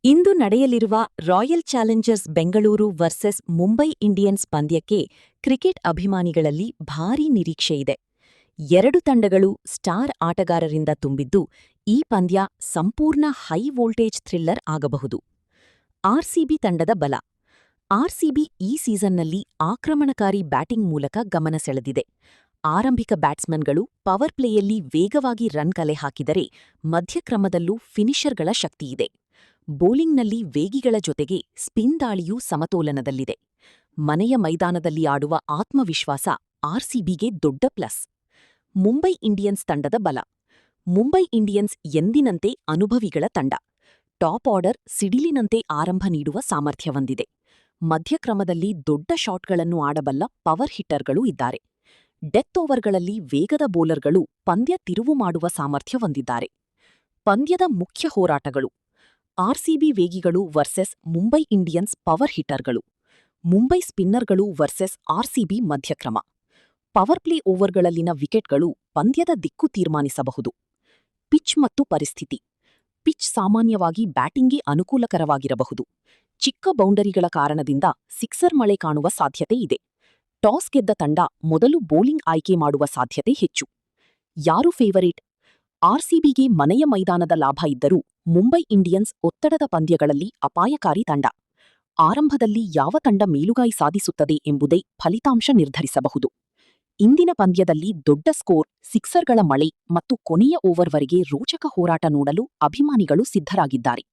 ಇಂದು ನಡೆಯಲಿರುವ royal Challengers Bengaluru versus Mumbai Indians ಪಂದ್ಯಕ್ಕೆ cricket ಅಭಿಮಾನಿಗಳಲ್ಲಿ ಭಾರೀ ನಿರೀಕ್ಷೆಯಿದೆ. ಎರಡು ತಂಡಗಳು ಸ್ಟಾರ್ ಆಟಗಾರರಿಂದ ತುಂಬಿದ್ದು, ಈ ಪಂದ್ಯ ಸಂಪೂರ್ಣ ಹೈ ವೋಲ್ಟೇಜ್ ಥ್ರಿಲ್ಲರ್ ಆಗಬಹುದು. ಆರ್ಸಿಬಿ ತಂಡದ ಬಲ. ಆರ್ಸಿಬಿ ಈ ಸೀಸನ್ನಲ್ಲಿ ಆಕ್ರಮಣಕಾರಿ ಬ್ಯಾಟಿಂಗ್ ಮೂಲಕ ಗಮನ ಸೆಳೆದಿದೆ. ಆರಂಭಿಕ ಬ್ಯಾಟ್ಸ್ಮನ್ಗಳು ಪವರ್ ಪ್ಲೇಯಲ್ಲಿ ವೇಗವಾಗಿ ರನ್ ಕಲೆ ಹಾಕಿದರೆ, ಮಧ್ಯಕ್ರಮದಲ್ಲೂ ಫಿನಿಷರ್ಗಳ ಶಕ್ತಿಯಿದೆ. ಬೌಲಿಂಗ್ನಲ್ಲಿ ವೇಗಿಗಳ ಜೊತೆಗೆ ಸ್ಪಿನ್ ದಾಳಿಯೂ ಸಮತೋಲನದಲ್ಲಿದೆ. ಮನೆಯ ಮೈದಾನದಲ್ಲಿ ಆಡುವ ಆತ್ಮವಿಶ್ವಾಸ ಆರ್ಸಿಬಿಗೆ ದೊಡ್ಡ ಪ್ಲಸ್. ಮುಂಬೈ ಇಂಡಿಯನ್ಸ್ ತಂಡದ ಬಲ. ಮುಂಬೈ ಇಂಡಿಯನ್ಸ್ ಎಂದಿನಂತೆ ಅನುಭವಿಗಳ ತಂಡ. ಟಾಪ್ ಆರ್ಡರ್ ಸಿಡಿಲಿನಂತೆ ಆರಂಭ ನೀಡುವ ಸಾಮರ್ಥ್ಯ ಹೊಂದಿದೆ. ಮಧ್ಯಕ್ರಮದಲ್ಲಿ ದೊಡ್ಡ ಶಾಟ್ಗಳನ್ನು ಆಡಬಲ್ಲ ಪವರ್ ಹಿಟ್ಟರ್ಗಳೂ ಇದ್ದಾರೆ. ಡೆತ್ ಓವರ್ಗಳಲ್ಲಿ ವೇಗದ ಬೌಲರ್ಗಳು ಪಂದ್ಯ ತಿರುವು ಮಾಡುವ ಸಾಮರ್ಥ್ಯ ಹೊಂದಿದ್ದಾರೆ. ಪಂದ್ಯದ ಮುಖ್ಯ ಹೋರಾಟಗಳು: ಆರ್ಸಿಬಿ ವೇಗಿಗಳು ವರ್ಸೆಸ್ ಮುಂಬೈ ಇಂಡಿಯನ್ಸ್ ಪವರ್ ಹಿಟ್ಟರ್ಗಳು. ಮುಂಬೈ ಸ್ಪಿನ್ನರ್ಗಳು ವರ್ಸೆಸ್ ಆರ್ಸಿಬಿ ಮಧ್ಯಕ್ರಮ. ಪವರ್ ಪ್ಲೇ ಓವರ್ಗಳಲ್ಲಿನ ವಿಕೆಟ್ಗಳು ಪಂದ್ಯದ ದಿಕ್ಕು ತೀರ್ಮಾನಿಸಬಹುದು. ಪಿಚ್ ಮತ್ತು ಪರಿಸ್ಥಿತಿ. ಪಿಚ್ ಸಾಮಾನ್ಯವಾಗಿ ಬ್ಯಾಟಿಂಗ್ಗೆ ಅನುಕೂಲಕರವಾಗಿರಬಹುದು. ಚಿಕ್ಕ ಬೌಂಡರಿಗಳ ಕಾರಣದಿಂದ ಸಿಕ್ಸರ್ ಮಳೆ ಕಾಣುವ ಸಾಧ್ಯತೆ ಇದೆ. ಟಾಸ್ ಗೆದ್ದ ತಂಡ ಮೊದಲು ಬೌಲಿಂಗ್ ಆಯ್ಕೆ ಮಾಡುವ ಸಾಧ್ಯತೆ ಹೆಚ್ಚು. ಯಾರು ಫೇವರೇಟ್? ಆರ್ಸಿಬಿಗೆ ಮನೆಯ ಮೈದಾನದ ಲಾಭ ಇದ್ದರೂ ಮುಂಬೈ ಇಂಡಿಯನ್ಸ್ ಒತ್ತಡದ ಪಂದ್ಯಗಳಲ್ಲಿ ಅಪಾಯಕಾರಿ ತಂಡ. ಆರಂಭದಲ್ಲಿ ಯಾವ ತಂಡ ಮೇಲುಗೈ ಸಾಧಿಸುತ್ತದೆ ಎಂಬುದೇ ಫಲಿತಾಂಶ ನಿರ್ಧರಿಸಬಹುದು. ಇಂದಿನ ಪಂದ್ಯದಲ್ಲಿ ದೊಡ್ಡ ಸ್ಕೋರ್, ಸಿಕ್ಸರ್ಗಳ ಮಳೆ ಮತ್ತು ಕೊನೆಯ ಓವರ್ವರೆಗೆ ರೋಚಕ ಹೋರಾಟ ನೋಡಲು ಅಭಿಮಾನಿಗಳು ಸಿದ್ಧರಾಗಿದ್ದಾರೆ.